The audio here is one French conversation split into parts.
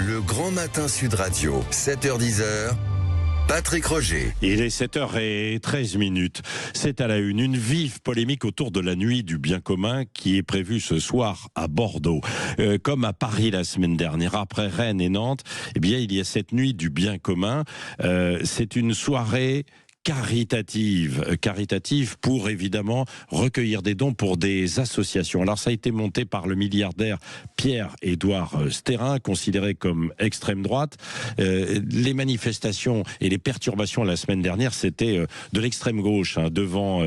Le Grand Matin Sud Radio, 7h-10h. Patrick Roger. Il est 7h13. C'est à la une vive polémique autour de la nuit du bien commun qui est prévue ce soir à Bordeaux. Comme à Paris la semaine dernière, après Rennes et Nantes, eh bien, il y a cette nuit du bien commun. C'est une soirée caritative pour évidemment recueillir des dons pour des associations. Alors ça a été monté par le milliardaire Pierre-Édouard Stérin, considéré comme extrême droite. Les manifestations et les perturbations la semaine dernière, c'était de l'extrême gauche devant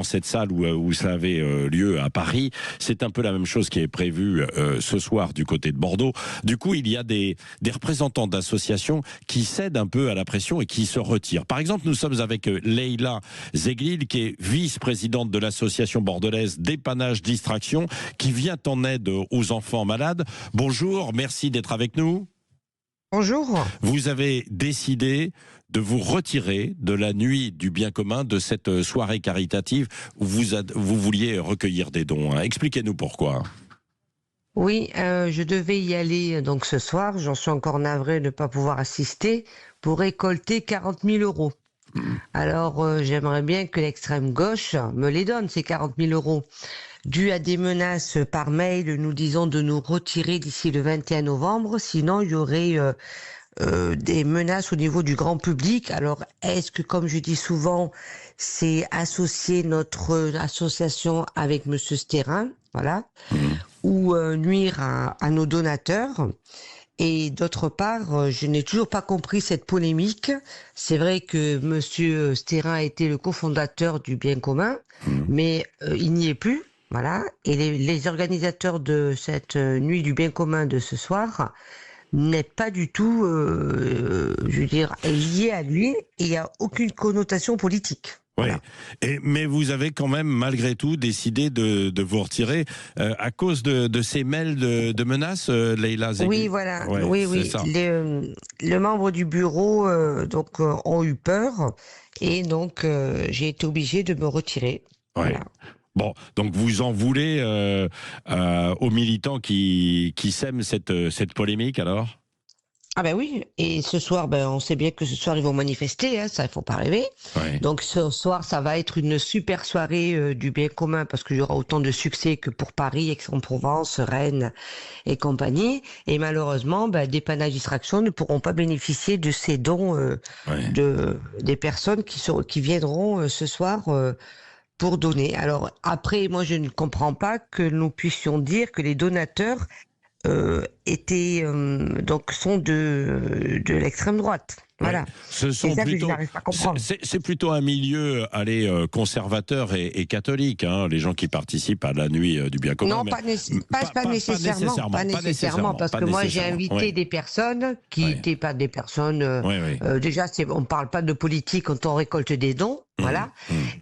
cette salle où ça avait lieu à Paris. C'est un peu la même chose qui est prévue ce soir du côté de Bordeaux. Du coup, il y a des représentants d'associations qui cèdent un peu à la pression et qui se retirent. Par exemple, nous sommes avec Leïla Zeglil, qui est vice-présidente de l'association bordelaise Dépannage Distraction, qui vient en aide aux enfants malades. Bonjour, merci d'être avec nous. Bonjour. Vous avez décidé de vous retirer de la nuit du bien commun, de cette soirée caritative où vous vouliez recueillir des dons. Expliquez-nous pourquoi. Oui, je devais y aller donc ce soir. J'en suis encore navrée de ne pas pouvoir assister pour récolter 40 000 euros. Alors, j'aimerais bien que l'extrême gauche me les donne, ces 40 000 euros. Dû à des menaces par mail, nous disons de nous retirer d'ici le 21 novembre. Sinon, il y aurait des menaces au niveau du grand public. Alors, est-ce que, comme je dis souvent, c'est associer notre association avec Monsieur Stérin, voilà, ou nuire à nos donateurs? Et d'autre part, je n'ai toujours pas compris cette polémique. C'est vrai que Monsieur Stérin a été le cofondateur du bien commun, mais il n'y est plus. Voilà. Et les organisateurs de cette nuit du bien commun de ce soir n'est pas du tout, je veux dire, lié à lui, et il n'y a aucune connotation politique. Voilà. Oui, mais vous avez quand même, malgré tout, décidé de vous retirer à cause de ces mails de menaces, Leïla Zeglil. Oui, voilà. Ouais, oui. Les membres du bureau ont eu peur, et donc j'ai été obligée de me retirer. Ouais. Voilà. Bon, donc vous en voulez aux militants qui sèment cette polémique, alors ? Ah ben oui, et ce soir, on sait bien que ce soir ils vont manifester, ça il faut pas rêver. Ouais. Donc ce soir, ça va être une super soirée du bien commun, parce qu'il y aura autant de succès que pour Paris, Aix-en-Provence, Rennes et compagnie. Et malheureusement, Dépannage Distraction ne pourront pas bénéficier de ces dons des personnes qui viendront ce soir pour donner. Alors après, moi je ne comprends pas que nous puissions dire que les donateurs sont de l'extrême droite. Voilà. Ce sont c'est plutôt un milieu conservateur et catholique, les gens qui participent à la nuit du bien commun. Non, pas nécessairement, parce que moi j'ai invité des personnes qui n'étaient pas des personnes. Déjà, on ne parle pas de politique quand on récolte des dons. Voilà.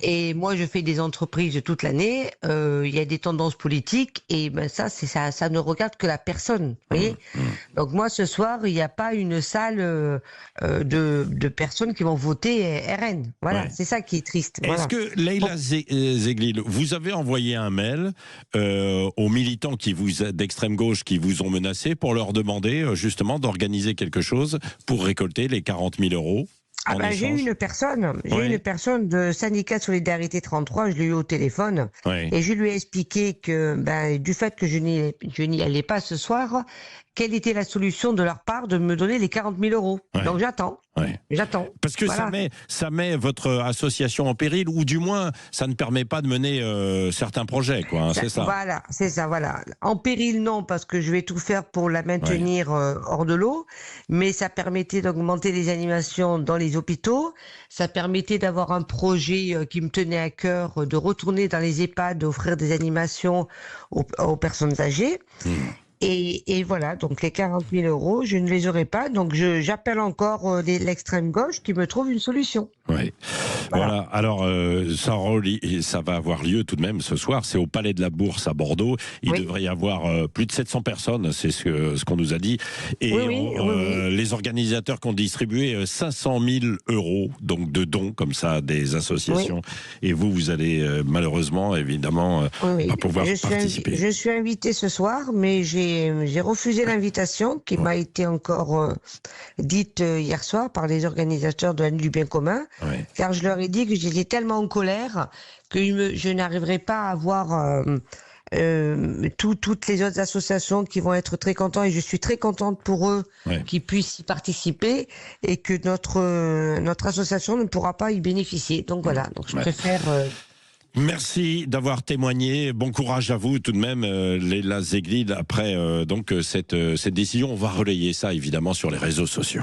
Et moi, je fais des entreprises toute l'année. Il y a des tendances politiques, et ça ne regarde que la personne. Vous voyez. Donc moi, ce soir, il n'y a pas une salle de personnes qui vont voter RN. Voilà, c'est ça qui est triste. Est-ce que Leïla Zeglil, vous avez envoyé un mail aux militants d'extrême gauche qui vous ont menacé pour leur demander justement d'organiser quelque chose pour récolter les 40 000 euros? J'ai eu une personne de syndicat de solidarité 33, je l'ai eu au téléphone, et je lui ai expliqué que du fait que je n'y allais pas ce soir, quelle était la solution de leur part de me donner les 40 000 euros. Donc j'attends. J'attends. Parce que ça met votre association en péril, ou du moins ça ne permet pas de mener certains projets, c'est ça. Voilà, c'est ça, voilà. En péril, non, parce que je vais tout faire pour la maintenir hors de l'eau, mais ça permettait d'augmenter les animations dans les hôpitaux, ça permettait d'avoir un projet qui me tenait à cœur, de retourner dans les EHPAD, d'offrir des animations aux personnes âgées. Et voilà, donc les 40 000 euros, je ne les aurai pas. Donc j'appelle encore l'extrême gauche qui me trouve une solution. Oui. Voilà. Alors, ça va avoir lieu tout de même ce soir. C'est au Palais de la Bourse à Bordeaux. Il devrait y avoir plus de 700 personnes, c'est ce qu'on nous a dit. Et les organisateurs qui ont distribué 500 000 euros donc de dons comme ça à des associations. Et vous allez malheureusement, évidemment, pas pouvoir participer. Je suis invité ce soir, mais j'ai j'ai refusé l'invitation qui m'a été encore dite hier soir par les organisateurs de la Nuit du Bien Commun, car je leur ai dit que j'étais tellement en colère que je n'arriverai pas à avoir toutes les autres associations qui vont être très contents, et je suis très contente pour eux qui puissent y participer, et que notre association ne pourra pas y bénéficier. Donc voilà, donc je préfère... Merci d'avoir témoigné. Bon courage à vous tout de même, Léla Zeglid. Après cette décision, on va relayer ça évidemment sur les réseaux sociaux.